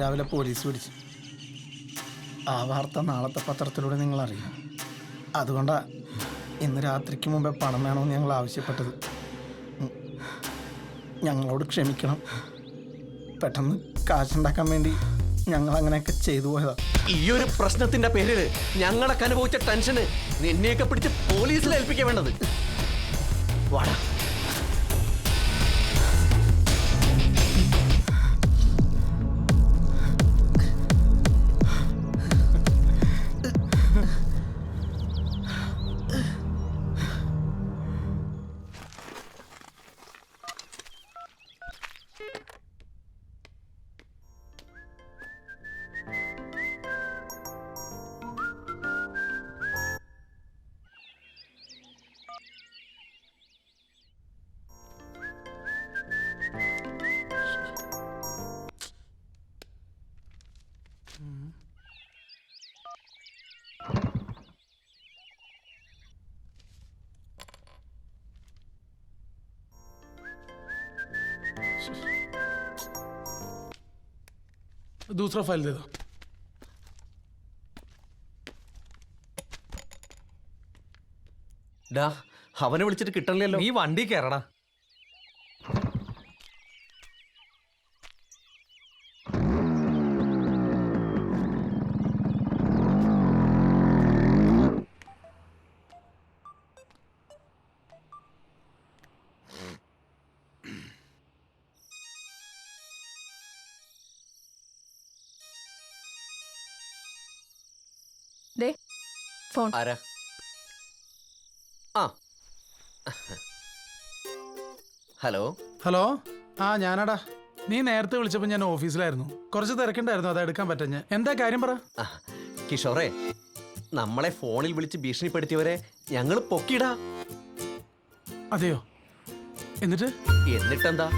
രാവിലെ പോലീസ് പിടിച്ചു. ആ വാർത്ത നാളത്തെ പത്രത്തിലൂടെ നിങ്ങൾ അറിയും. അതുകൊണ്ടാണ് ഇന്ന് രാത്രിക്ക് മുമ്പേ പണം വേണമെന്ന് ഞങ്ങൾ ആവശ്യപ്പെട്ടത്. ഞങ്ങളോട് ക്ഷമിക്കണം. പെട്ടെന്ന് കാശുണ്ടാക്കാൻ വേണ്ടി ഞങ്ങൾ അങ്ങനെയൊക്കെ ചെയ്തു പോയതാ. ഈ ഒരു പ്രശ്നത്തിന്റെ പേരിൽ ഞങ്ങളൊക്കെ അനുഭവിച്ച ടെൻഷന് നിന്നെയൊക്കെ പിടിച്ച് പോലീസിൽ ഏൽപ്പിക്കാൻ വേണ്ടത്. വാടാ. दूसरा फाइल दे दो. ഡാ, അവനെ വിളിച്ചിട്ട് കിട്ടണില്ലല്ലോ. നീ വണ്ടി കയറടാ. ഫോൺ ആരാ? ആ, ഹലോ. ഹലോ, ആ ഞാനാടാ. നീ നേരത്തെ വിളിച്ചപ്പോൾ ഞാൻ ഓഫീസിലായിരുന്നു. കുറച്ച് തിരക്കുണ്ടായിരുന്നു, അത് എടുക്കാൻ പറ്റഞ്ഞ്. എന്താ കാര്യം പറ. കിഷോറേ, നമ്മളെ ഫോണിൽ വിളിച്ച് ഭീഷണിപ്പെടുത്തിയവരെ ഞങ്ങൾ പൊക്കിടാ. അതെയോ? എന്നിട്ടെന്താ,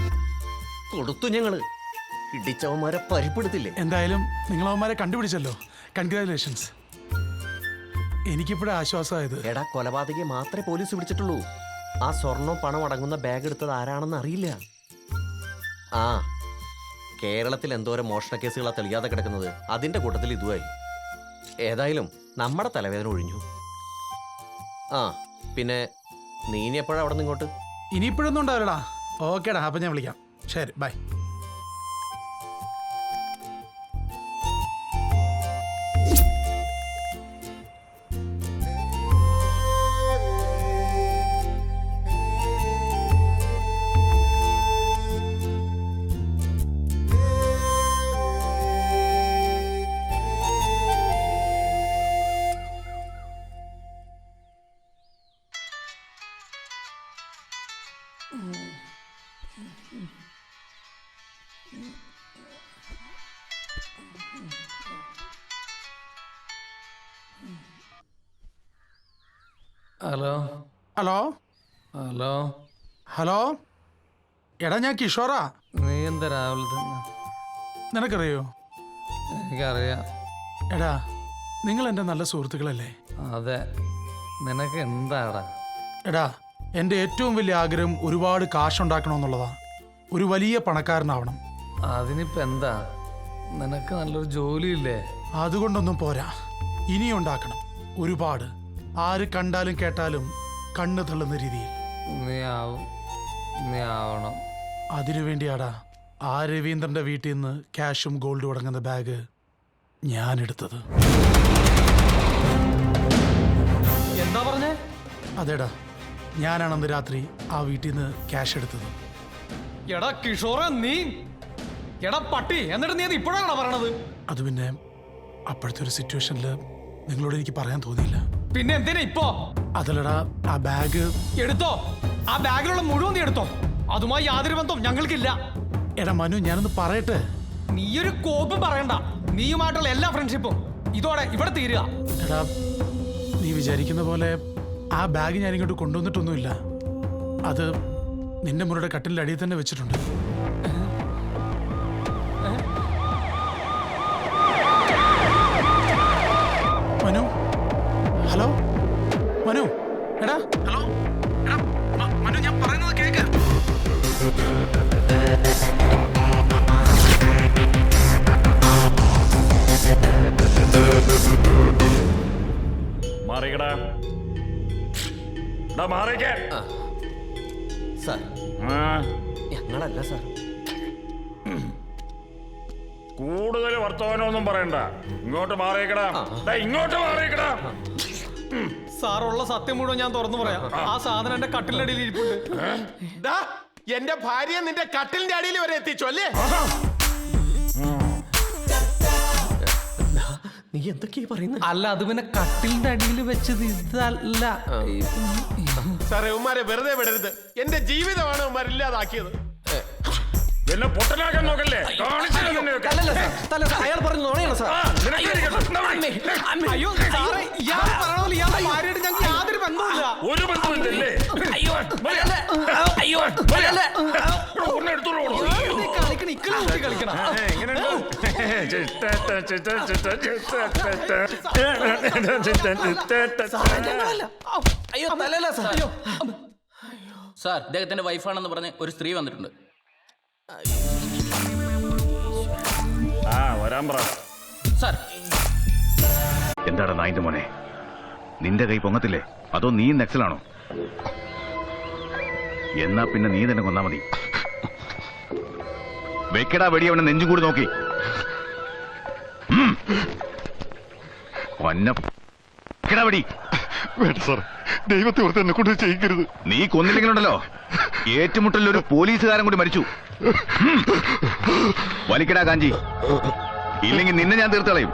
കൊടുത്തു ഞങ്ങള്. ഇടിച്ചവന്മാരെ പരിപ്പെടുത്തില്ലേ? എന്തായാലും നിങ്ങൾ അവന്മാരെ കണ്ടുപിടിച്ചല്ലോ. കൺഗ്രാജുലേഷൻസ്. എനിക്കിപ്പോഴും ആശ്വാസമായത്. എടാ, കൊലപാതകയെ മാത്രമേ പോലീസ് പിടിച്ചിട്ടുള്ളൂ. ആ സ്വർണം പണം അടങ്ങുന്ന ബാഗ് എടുത്തത് ആരാണെന്ന് അറിയില്ല. ആ, കേരളത്തിൽ എന്തോരം മോഷണ കേസുകളാ തെളിയാതെ കിടക്കുന്നത്. അതിന്റെ കൂട്ടത്തിൽ ഇതുമായി. ഏതായാലും നമ്മുടെ തലവേദന ഒഴിഞ്ഞു. ആ, പിന്നെ നീ ഇനി എപ്പോഴാ അവിടെ നിന്ന് ഇങ്ങോട്ട്? ഇനിയിപ്പോഴൊന്നും ഉണ്ടാവില്ലടാ. ഓക്കേടാ, അപ്പം ഞാൻ വിളിക്കാം. ശരി, bye. Hello hello hello hello. എടാ, ഞാൻ കിഷോറാ. നീ എന്താ രാവിലെ തന്നെ? നിനക്കറിയോ? എനിക്കറിയാം. എടാ, നിങ്ങൾ എൻ്റെ നല്ല സുഹൃത്തുക്കളല്ലേ? അതെ. നിനക്ക് എന്താടാ? എടാ, എൻ്റെ ഏറ്റവും വലിയ ആഗ്രഹം ഒരുപാട് കാശുണ്ടാക്കണമെന്നുള്ളതാ. ഒരു വലിയ പണക്കാരനാവണം. അതിനിപ്പോൾ എന്താ? നിനക്ക് നല്ലൊരു ജോലിയില്ലേ? അതുകൊണ്ടൊന്നും പോരാ, ഇനിയും ഉണ്ടാക്കണം. ഒരുപാട്. ആര് കണ്ടാലും കേട്ടാലും കണ്ണു തള്ളുന്ന രീതിയിൽ. നീ ആവണം. അതിനുവേണ്ടിയാടാ ആ രവീന്ദ്രന്റെ വീട്ടിൽ നിന്ന് ക്യാഷും ഗോൾഡും അടങ്ങുന്ന ബാഗ് ഞാൻ എടുത്തത്. എന്താ പറഞ്ഞേ? അതേടാ, ഞാനാണെന്ന് രാത്രി ആ വീട്ടിൽ നിന്ന് ക്യാഷ് എടുത്തത്. എടാ കിഷോറ, നീ എടാ പട്ടി, എന്നിട്ട് നീ അത് ഇപ്പോഴാണോ പറയണത്? അത് പിന്നെ അപ്പോഴത്തെ ഒരു സിറ്റുവേഷനിൽ നിങ്ങളോട് എനിക്ക് പറയാൻ തോന്നിയില്ല. പിന്നെ എന്തിനാ ഇപ്പോ? അതല്ലടാ, ആ ബാഗ് എടുത്തോ. ആ ബാഗിലുള്ള മുഴുവൻ നീ എടുത്തോ. അതുമായി യാതൊരു ബന്ധവും ഞങ്ങൾക്കില്ല. എടാ മനു, ഞാനൊന്ന് പറയട്ടെ. നീയൊരു കോപ്പ് പറയണ്ട. നീയുമായിട്ടുള്ള എല്ലാ ഫ്രണ്ട്ഷിപ്പും ഇതോടെ ഇവിടെ തീരുക. എടാ, നീ വിചാരിക്കുന്ന പോലെ ആ ബാഗ് ഞാൻ ഇങ്ങോട്ട് കൊണ്ടുവന്നിട്ടൊന്നുമില്ല. അത് നിന്റെ മുറിയുടെ കട്ടിലിന്റെ അടിയിൽ തന്നെ വെച്ചിട്ടുണ്ട്. മനു, ഹലോ മനു. എടാ, ഹലോ. എടാ, മനു, ഞാൻ പറയുന്നത് കേക്ക്. മാറിക്കാൻ. സാർ ആ, ഞങ്ങളല്ല സാർ. കൂടുതൽ വർത്തമാനമൊന്നും പറയണ്ട. ഇങ്ങോട്ട് മാറിയേക്കടാ. ദാ ഇങ്ങോട്ട് മാറിയേക്കടാ. സാറുള്ള സത്യം മുഴുവൻ ഞാൻ തുറന്നു പറയാം. ആ സാധനം എന്റെ കട്ടിലിന്റെ അടിയിൽ ഇരിപ്പുണ്ട്. ദാ, എന്റെ ഭാര്യ നിന്റെ കട്ടിലിന്റെ അടിയിൽ വരെ എത്തിച്ചു അല്ലേ? നീ എന്തൊക്കെയാ പറയുന്നത്? അല്ല, അത് പിന്നെ കട്ടിലിന്റെ അടിയിൽ വെച്ചത് ഇതല്ല. സാറേ, ഉമ്മാരെ വെറുതെ വിടരുത്. എന്റെ ജീവിതമാണ് ഉമ്മാർ ഇല്ലാതാക്കിയത്. എന്നെ പൊട്ടനാക്കാൻ നോക്കല്ലേ? കാണിച്ചില്ല നിന്നെയൊക്കെ. അയാൾ പറഞ്ഞു നോണയാണ് സാർ. ആ, നിനക്ക് ഇരിക്കട്ടെ. എന്താ വിളി? അയ്യോ സാറേ, ഇയാൾ പറയണ പോലെ ഇയാളുടെ ഭാര്യയായിട്ട് ഞങ്ങൾക്ക് യാതൊരു ബന്ധവുമില്ല. ഒരു ബന്ധമില്ലല്ലേ? ഒന്ന് എടുത്തോളൂ. നീ കളിക്കണം, ഇക്കളി കൂട്ടി കളിക്കണം. അയ്യോ തലല്ല സാർ. സാർ, ഇദ്ദേഹത്തിന്റെ വൈഫാണെന്ന് പറഞ്ഞ് ഒരു സ്ത്രീ വന്നിട്ടുണ്ട്. ആ, വരാൻ പറ. സാർ, എന്താടാ നായിന്റെ മോനെ, നിന്റെ കൈ പൊങ്ങത്തില്ലേ? അതോ നീ നക്സലാണോ? എന്നാ പിന്നെ നീ തന്നെ കൊന്നാ മതി. വെക്കടാ വെടി അവനെ നെഞ്ചും കൂടി നോക്കി. വെടി ദൈവത്തെ ഓർത്ത് എന്നെ കൊണ്ട് ചെയ്യിക്കരുത്. നീ കൊന്നില്ലെങ്കിലുണ്ടല്ലോ, ഏറ്റുമുട്ടലിൽ ഒരു പോലീസുകാരൻ കൂടി മരിച്ചു. വലിക്കടാ കാഞ്ചി, ഇല്ലെങ്കിൽ നിന്നെ ഞാൻ തീർത്തളയും.